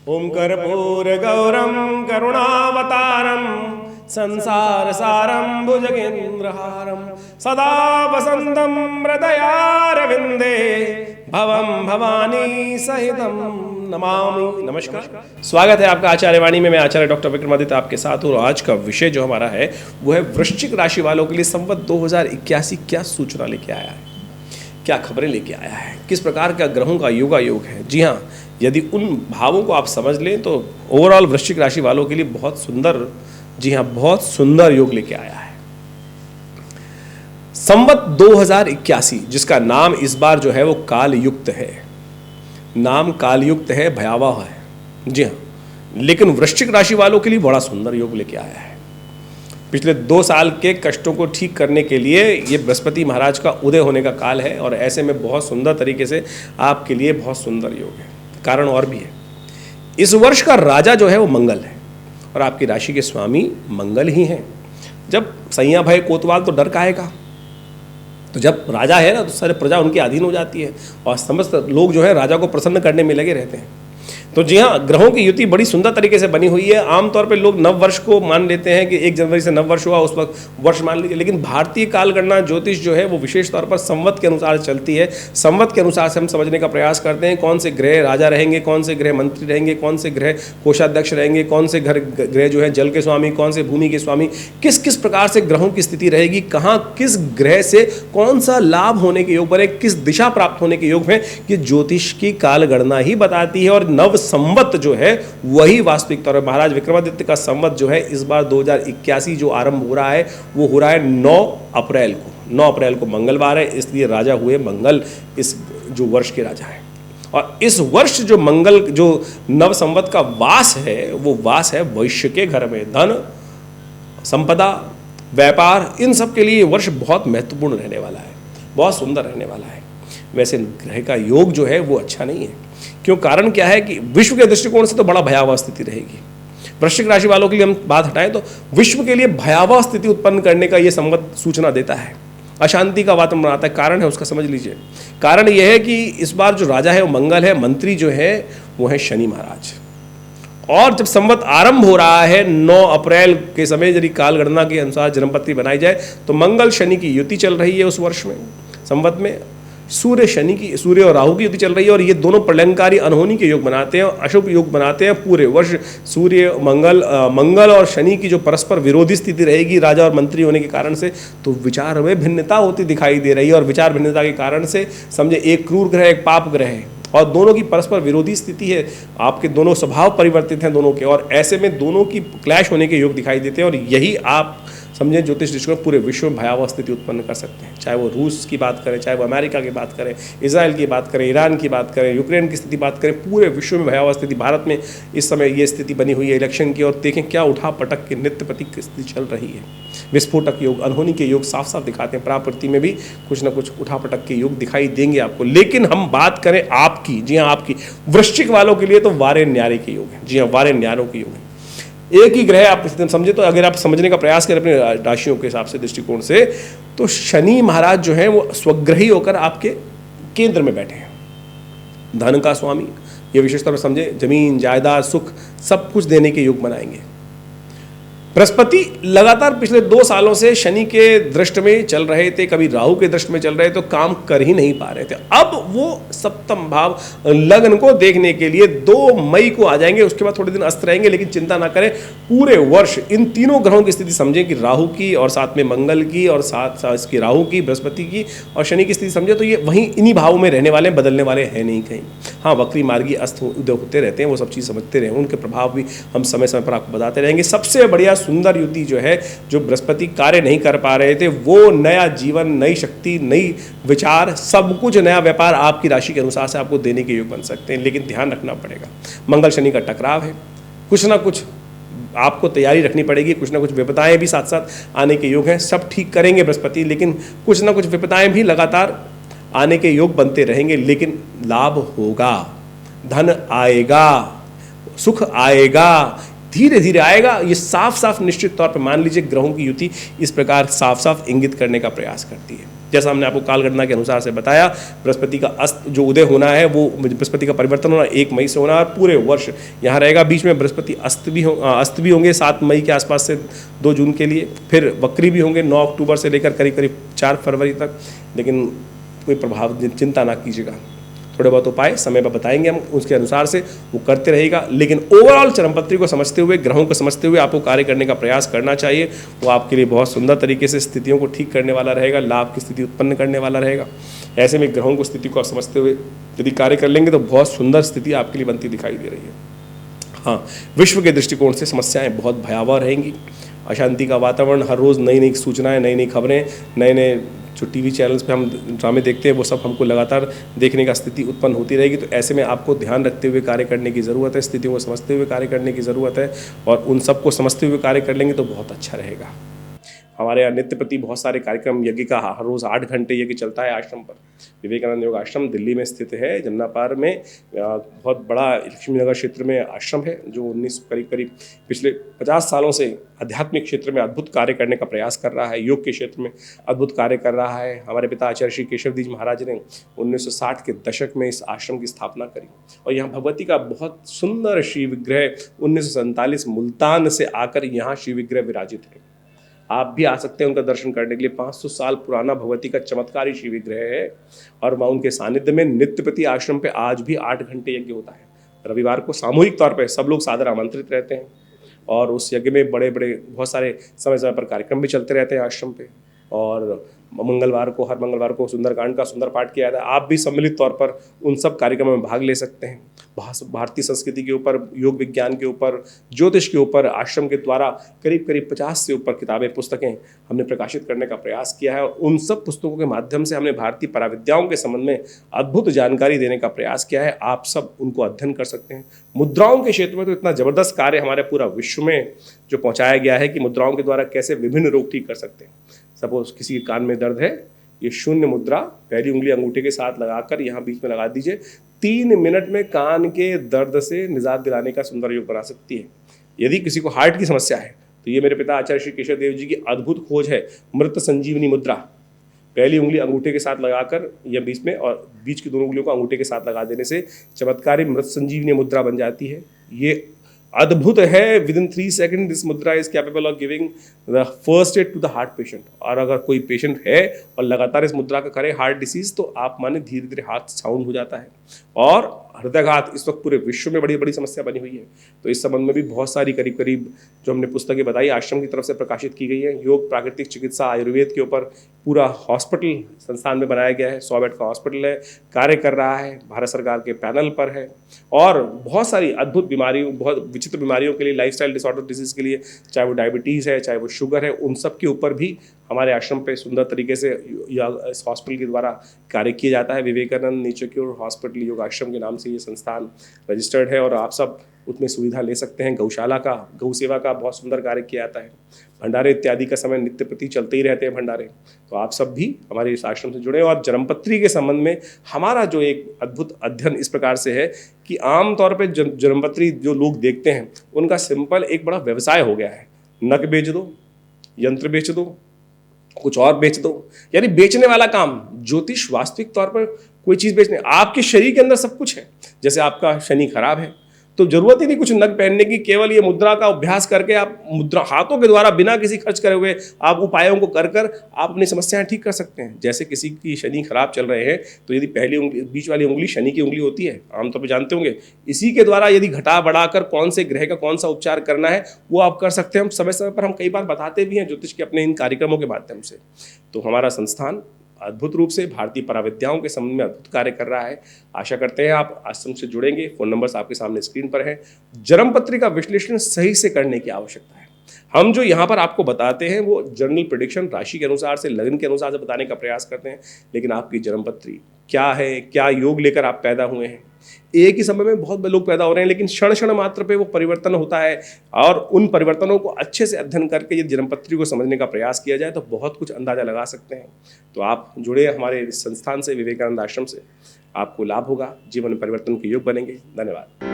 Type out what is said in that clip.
ओम कर्पूरगौरं करुणावतारं संसार सारं भुजगेन्द्रहारं सदा वसन्तं हृदयारविन्दे भवं भवानी सहितं नमामि। नमस्कार, स्वागत है आपका आचार्य वाणी में। मैं आचार्य डॉक्टर विक्रमादित्य आपके साथ हूँ। आज का विषय जो हमारा है वो है वृश्चिक राशि वालों के लिए संवत 2081 क्या सूचना लेके आया है, क्या खबरें लेके आया है, किस प्रकार का ग्रहों का योगायोग है। जी हाँ, यदि उन भावों को आप समझ लें तो ओवरऑल वृश्चिक राशि वालों के लिए बहुत सुंदर, जी हाँ, बहुत सुंदर योग लेके आया है। संवत 2081 जिसका नाम इस बार जो है वो काल युक्त है, नाम काल युक्त है, भयावह है। जी हाँ, लेकिन वृश्चिक राशि वालों के लिए बड़ा सुंदर योग लेके आया है। पिछले 2 साल के कष्टों को ठीक करने के लिए ये बृहस्पति महाराज का उदय होने का काल है और ऐसे में बहुत सुंदर तरीके से आपके लिए बहुत सुंदर योग है। कारण और भी है, इस वर्ष का राजा जो है वो मंगल है और आपकी राशि के स्वामी मंगल ही हैं। जब सैया भय कोतवाल तो डर काहेगा, तो जब राजा है ना तो सारे प्रजा उनके अधीन हो जाती है और समस्त लोग जो है राजा को प्रसन्न करने में लगे रहते हैं। तो जी हाँ, ग्रहों की युति बड़ी सुंदर तरीके से बनी हुई है। आमतौर पे लोग नव वर्ष को मान लेते हैं कि 1 जनवरी से नव वर्ष हुआ, उस वक्त वर्ष मान लीजिए, लेकिन भारतीय कालगणना ज्योतिष जो है वो विशेष तौर पर संवत के अनुसार चलती है। संवत के अनुसार से हम समझने का प्रयास करते हैं कौन से ग्रह राजा रहेंगे, कौन से ग्रह मंत्री रहेंगे, कौन से ग्रह कोषाध्यक्ष रहेंगे, कौन से ग्रह जो है जल के स्वामी, कौन से भूमि के स्वामी, किस किस प्रकार से ग्रहों की स्थिति रहेगी, कहाँ किस ग्रह से कौन सा लाभ होने के योग बने, किस दिशा प्राप्त होने के योग में, ये ज्योतिष की कालगणना ही बताती है। और नव संवत जो है वही वास्तविक तौर पर महाराज विक्रमादित्य का संवत जो है इस बार 2081 जो आरंभ हो रहा है वो हो रहा है 9 अप्रैल को। 9 अप्रैल को मंगलवार है, इसलिए राजा हुए मंगल इस जो वर्ष के राजा है। और इस वर्ष जो मंगल जो नव संवत का वास है वो वास है वैश्य के घर में। धन, संपदा, व्यापार, इन सब के लिए वर्ष बहुत महत्वपूर्ण रहने वाला है, बहुत सुंदर रहने वाला है। वैसे ग्रह का योग जो है वो अच्छा नहीं है। क्यों? कारण क्या है कि विश्व के दृष्टिकोण से तो बड़ा भयावह स्थिति रहेगी। वृश्चिक राशि वालों के लिए हम बात हटाएं तो विश्व के लिए भयावह स्थिति उत्पन्न करने का यह संवत सूचना देता है, अशांति का वातावरण बनाता है। कारण है उसका समझ लीजिए। कारण यह है कि इस बार जो राजा है वो मंगल है, मंत्री जो है वो है शनि महाराज। और जब संवत आरंभ हो रहा है 9 अप्रैल के समय, यदि काल गणना के अनुसार जन्मपत्री बनाई जाए तो मंगल शनि की युति चल रही है उस वर्ष में। संवत में सूर्य और राहु की युति चल रही है और ये दोनों प्रलंकारी अनहोनी के योग बनाते हैं, अशुभ योग बनाते हैं। पूरे वर्ष सूर्य मंगल और शनि की जो परस्पर विरोधी स्थिति रहेगी राजा और मंत्री होने के कारण से, तो विचार में भिन्नता होती दिखाई दे रही है। और विचार भिन्नता के कारण से समझे एक क्रूर ग्रह एक पाप ग्रह है और दोनों की परस्पर विरोधी स्थिति है। आपके दोनों स्वभाव परिवर्तित हैं दोनों के, और ऐसे में दोनों की क्लैश होने के योग दिखाई देते हैं। और यही आप समझे ज्योतिष दृष्टिकोण पूरे विश्व में भयावह स्थिति उत्पन्न कर सकते हैं। चाहे वो रूस की बात करें, चाहे वो अमेरिका की बात करें, इजराइल की बात करें, ईरान की बात करें, यूक्रेन की स्थिति बात करें, पूरे विश्व में भयावह स्थिति। भारत में इस समय ये स्थिति बनी हुई है इलेक्शन की, और देखें क्या उठा पटक के नित्य प्रति स्थिति चल रही है। विस्फोटक योग, अनहोनी के योग साफ साफ दिखाते हैं। प्राकृति में भी कुछ ना कुछ उठा पटक के योग दिखाई देंगे आपको। लेकिन हम बात करें आपकी, जी हाँ आपकी, वृश्चिक वालों के लिए तो वारे न्यारे के योग है। जी हाँ, वारे न्यारों के योग है। एक ही ग्रह आप समझे तो अगर आप समझने का प्रयास करें अपने राशियों के हिसाब से दृष्टिकोण से, तो शनि महाराज जो है वो स्वग्रही होकर आपके केंद्र में बैठे हैं। धन का स्वामी, ये विशेष तौर पर समझे जमीन जायदाद सुख सब कुछ देने के योग बनाएंगे। बृहस्पति लगातार पिछले 2 सालों से शनि के दृष्टि में चल रहे थे, कभी राहु के दृष्टि में चल रहे, तो काम कर ही नहीं पा रहे थे। अब वो सप्तम भाव लग्न को देखने के लिए 2 मई को आ जाएंगे। उसके बाद थोड़े दिन अस्त रहेंगे, लेकिन चिंता ना करें, पूरे वर्ष इन तीनों ग्रहों की स्थिति समझें कि राहु की और साथ में मंगल की और साथ इसकी राहु की, बृहस्पति की और शनि की स्थिति समझे तो ये वहीं इन्हीं भावों में रहने वाले, बदलने वाले हैं नहीं कहीं। हाँ, वक्री मार्गी अस्त उदय होते रहते हैं, वो सब चीज़ समझते रहे, उनके प्रभाव भी हम समय समय पर आपको बताते रहेंगे। सबसे बढ़िया सुंदर युति जो है, जो बृहस्पति कार्य नहीं कर पा रहे थे, वो नया जीवन, नई शक्ति, नई विचार, सब कुछ नया व्यापार आपकी राशि के अनुसार से आपको देने के योग बन सकते हैं। लेकिन ध्यान रखना पड़ेगा, मंगल शनि का टकराव है, कुछ ना कुछ आपको तैयारी रखनी पड़ेगी, कुछ ना कुछ विपदाएं भी साथ साथ आने के योग हैं। सब ठीक करेंगे बृहस्पति, लेकिन कुछ ना कुछ विपदाएं भी लगातार आने के योग बनते रहेंगे। लेकिन लाभ होगा, धन आएगा, सुख आएगा, धीरे धीरे आएगा। ये साफ साफ निश्चित तौर पर मान लीजिए ग्रहों की युति इस प्रकार साफ साफ इंगित करने का प्रयास करती है। जैसा हमने आपको कालगणना के अनुसार से बताया, बृहस्पति का अस्त जो उदय होना है वो बृहस्पति का परिवर्तन होना 1 मई से होना, और पूरे वर्ष यहाँ रहेगा। बीच में बृहस्पति अस्त भी होंगे 7 मई के आसपास से 2 जून के लिए, फिर वक्री भी होंगे 9 अक्टूबर से लेकर करीब करीब 4 फरवरी तक। लेकिन कोई प्रभाव चिंता ना कीजिएगा, थोड़े बहुत उपाय समय पर बताएंगे हम, उसके अनुसार से वो करते रहेगा। लेकिन ओवरऑल चरमपत्री को समझते हुए, ग्रहों को समझते हुए आपको कार्य करने का प्रयास करना चाहिए। वो आपके लिए बहुत सुंदर तरीके से स्थितियों को ठीक करने वाला रहेगा, लाभ की स्थिति उत्पन्न करने वाला रहेगा। ऐसे में ग्रहों को स्थिति को समझते हुए यदि कार्य कर लेंगे तो बहुत सुंदर स्थिति आपके लिए बनती दिखाई दे रही है। हाँ, विश्व के दृष्टिकोण से समस्याएं बहुत भयावह रहेंगी। अशांति का वातावरण, हर रोज़ नई नई सूचनाएं, नई नई खबरें, नए नए जो टीवी चैनल्स पे हम ड्रामे देखते हैं वो सब हमको लगातार देखने का स्थिति उत्पन्न होती रहेगी। तो ऐसे में आपको ध्यान रखते हुए कार्य करने की ज़रूरत है, स्थितियों को समझते हुए कार्य करने की ज़रूरत है, और उन सबको समझते हुए कार्य कर लेंगे तो बहुत अच्छा रहेगा। हमारे यहाँ नित्य प्रति बहुत सारे कार्यक्रम, यज्ञ का हर रोज़ 8 घंटे यज्ञ चलता है आश्रम पर। विवेकानंद योग आश्रम दिल्ली में स्थित है, जमुना पार में। बहुत बड़ा लक्ष्मी नगर क्षेत्र में आश्रम है, जो करीब पिछले 50 सालों से आध्यात्मिक क्षेत्र में अद्भुत कार्य करने का प्रयास कर रहा है, योग के क्षेत्र में अद्भुत कार्य कर रहा है। हमारे पिता आचार्य श्री केशवदीज महाराज ने 1960 के दशक में इस आश्रम की स्थापना करी, और यहाँ भगवती का बहुत सुंदर शिव विग्रह 1947 मुल्तान से आकर यहाँ शिव विग्रह विराजित है। आप भी आ सकते हैं उनका दर्शन करने के लिए। 500 साल पुराना भगवती का चमत्कारी शिव विग्रह है, और वहाँ उनके सानिध्य में नित्य प्रति आश्रम पे आज भी 8 घंटे यज्ञ होता है। रविवार को सामूहिक तौर पे सब लोग सादर आमंत्रित रहते हैं, और उस यज्ञ में बड़े बड़े बहुत सारे समय समय पर कार्यक्रम भी चलते रहते हैं आश्रम पे। और हर मंगलवार को सुंदरकांड का सुंदर पाठ किया जाता है। आप भी सम्मिलित तौर पर उन सब कार्यक्रमों में भाग ले सकते हैं। भारतीय संस्कृति के ऊपर, योग विज्ञान के ऊपर, ज्योतिष के ऊपर आश्रम के द्वारा करीब 50 से ऊपर किताबें, पुस्तकें हमने प्रकाशित करने का प्रयास किया है, और उन सब पुस्तकों के माध्यम से हमने भारतीय पराविद्याओं के संबंध में अद्भुत जानकारी देने का प्रयास किया है। आप सब उनको अध्ययन कर सकते हैं। मुद्राओं के क्षेत्र में तो इतना जबरदस्त कार्य हमारे पूरा विश्व में जो पहुंचाया गया है कि मुद्राओं के द्वारा कैसे विभिन्न रोग ठीक कर सकते हैं। सपोज किसी के कान में दर्द है, ये शून्य मुद्रा पहली उंगली अंगूठे के साथ लगाकर यहाँ बीच में लगा दीजिए, 3 मिनट में कान के दर्द से निजात दिलाने का सुंदर योग बना सकती है। यदि किसी को हार्ट की समस्या है तो ये मेरे पिता आचार्य श्री केशव देव जी की अद्भुत खोज है, मृत संजीवनी मुद्रा। पहली उंगली अंगूठे के साथ लगाकर या बीच में, और बीच की दोनों उंगलियों को अंगूठे के साथ लगा देने से चमत्कारी मृत संजीवनी मुद्रा बन जाती है। ये अद्भुत है। Within 3 second this mudra is capable of giving the first aid to the heart patient. और अगर कोई पेशेंट है और लगातार इस मुद्रा का करे हार्ट डिसीज, तो आप माने धीरे धीरे हार्ट साउंड हो जाता है। और हृदयघात इस वक्त पूरे विश्व में बड़ी बड़ी समस्या बनी हुई है। तो इस संबंध में भी बहुत सारी करीब जो हमने पुस्तकें बताई आश्रम की तरफ से प्रकाशित की गई है। योग, प्राकृतिक चिकित्सा, आयुर्वेद के ऊपर पूरा हॉस्पिटल संस्थान में बनाया गया है। 100 बेड का हॉस्पिटल है, कार्य कर रहा है, भारत सरकार के पैनल पर है। और बहुत सारी अद्भुत बीमारियों, बहुत विचित्र बीमारियों के लिए, लाइफस्टाइल डिसऑर्डर डिजीज के लिए, चाहे वो डायबिटीज़ है, चाहे वो शुगर है, उन सब के ऊपर भी हमारे आश्रम पे सुंदर तरीके से इस हॉस्पिटल के द्वारा कार्य किया जाता है। विवेकानंद नेचर क्योर हॉस्पिटल योग आश्रम के नाम से ये संस्थान रजिस्टर्ड है, और आप सब उसमें सुविधा ले सकते हैं। गौशाला का, गौ सेवा का बहुत सुंदर कार्य किया जाता है। भंडारे इत्यादि का समय नित्य प्रति चलते ही रहते हैं भंडारे। तो आप सब भी हमारे इस आश्रम से जुड़े। और जन्मपत्री के संबंध में हमारा जो एक अद्भुत अध्ययन इस प्रकार से है कि आमतौर पर जन्मपत्री जो लोग देखते हैं उनका सिंपल एक बड़ा व्यवसाय हो गया है। नक बेच दो, यंत्र बेच दो, कुछ और बेच दो, यानी बेचने वाला काम। ज्योतिष वास्तविक तौर पर कोई चीज़ बेचने, आपके शरीर के अंदर सब कुछ है। जैसे आपका शनि खराब है तो जरूरत ही नहीं कुछ नग पहनने की, केवल ये मुद्रा का अभ्यास करके आप मुद्रा हाथों के द्वारा बिना किसी खर्च करे हुए आप उपायों को कर आप अपनी समस्याएं ठीक कर सकते हैं। जैसे किसी की शनि खराब चल रहे हैं तो यदि पहली उंगली, बीच वाली उंगली शनि की उंगली होती है, आमतौर पर जानते होंगे, इसी के द्वारा यदि घटा बढ़ाकर कौन से ग्रह का कौन सा उपचार करना है वो आप कर सकते हैं। हम समय समय पर हम कई बार बताते भी हैं ज्योतिष के अपने इन कार्यक्रमों के माध्यम से। तो हमारा संस्थान अद्भुत रूप से भारतीय पराविद्याओं के संबंध में अद्भुत कार्य कर रहा है। आशा करते हैं आप आश्रम से जुड़ेंगे। फोन नंबर्स आपके सामने स्क्रीन पर है। जन्मपत्री का विश्लेषण सही से करने की आवश्यकता है। हम जो यहाँ पर आपको बताते हैं वो जनरल प्रेडिक्शन, राशि के अनुसार से, लग्न के अनुसार से बताने का प्रयास करते हैं, लेकिन आपकी जन्मपत्री क्या है, क्या योग लेकर आप पैदा हुए हैं। एक ही समय में बहुत लोग पैदा हो रहे हैं, लेकिन क्षण क्षण मात्र पे वो परिवर्तन होता है, और उन परिवर्तनों को अच्छे से अध्ययन करके यदि जन्मपत्री को समझने का प्रयास किया जाए तो बहुत कुछ अंदाजा लगा सकते हैं। तो आप जुड़े हमारे संस्थान से, विवेकानंद आश्रम से, आपको लाभ होगा, जीवन में परिवर्तन के योग बनेंगे। धन्यवाद।